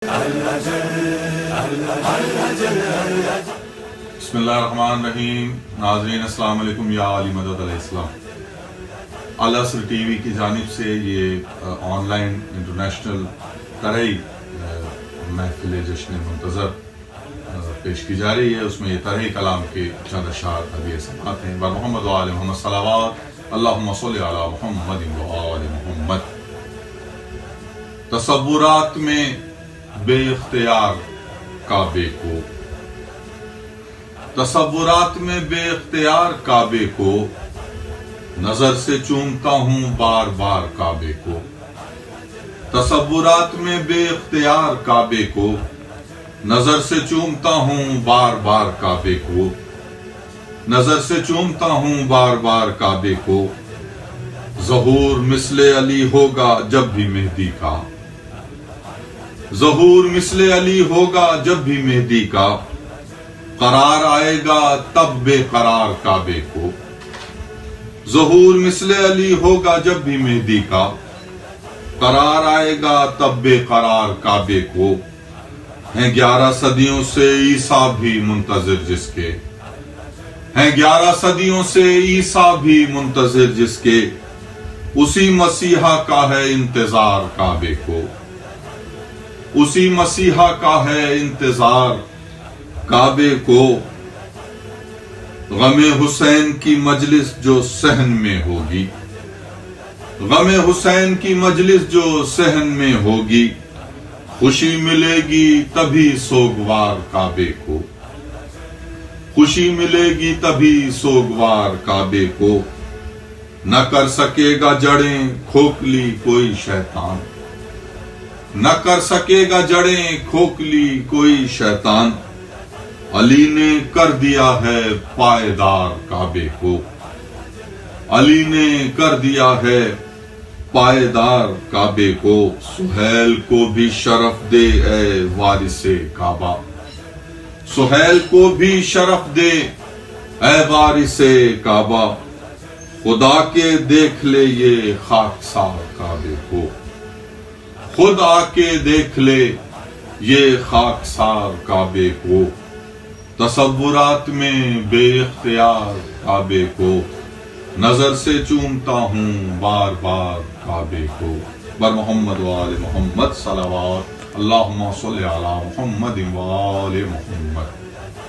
بسم اللہ الرحمن الرحیم. ناظرین السلام علیکم. یا علی مدد علیہ السلام. العصر ٹی وی کی جانب سے یہ آن لائن انٹرنیشنل ترئی محفل جشن منتظر پیش کی جا رہی ہے. اس میں یہ ترئی کلام کے چند اشعار ابھی سماعت ہیں. بر محمد و آل محمد صلوات اللہم صلی علی محمد و آل محمد. تصورات میں بے اختیار کعبے کو، تصورات میں بے اختیار کعبے کو، نظر سے چومتا ہوں بار بار کعبے کو. تصورات میں بے اختیار کعبے کو، نظر سے چومتا ہوں بار بار کعبے کو، نظر سے چومتا ہوں بار بار کعبے کو. ظہور مثل علی ہوگا جب بھی مہدی کا، ظہور مثل علی ہوگا جب بھی مہدی کا. قرار آئے گا تب بے قرار کعبے کو. ظہور مثل علی ہوگا جب بھی مہدی کا، قرار آئے گا تب بے قرار کعبے کو. ہیں 11 صدیوں سے عیسیٰ بھی منتظر جس کے، ہیں 11 صدیوں سے عیسیٰ بھی منتظر جس کے. اسی مسیحا کا ہے انتظار کعبے کو، اسی مسیحا کا ہے انتظار کعبے کو. غم حسین کی مجلس جو صحن میں ہوگی، غم حسین کی مجلس جو صحن میں ہوگی. خوشی ملے گی تبھی سوگوار کعبے کو، خوشی ملے گی تبھی سوگوار کعبے کو. نہ کر سکے گا جڑیں کھوکھلی کوئی شیطان، نہ کر سکے گا جڑیں کھوکھلی کوئی شیطان. علی نے کر دیا ہے پائیدار کعبے کو، علی نے کر دیا ہے پائیدار کعبے کو. سہیل کو بھی شرف دے اے وارث کعبہ، سہیل کو بھی شرف دے اے وارث کعبہ. خدا کے دیکھ لے یہ خاکسار کعبے کو، خود آ کے دیکھ لے یہ خاکسار کعبے کو. تصورات میں بے اختیار کعبے کو، نظر سے چومتا ہوں بار بار کعبے کو. بر محمد و آل محمد صلوات اللہم صلی علی محمد و آل محمد.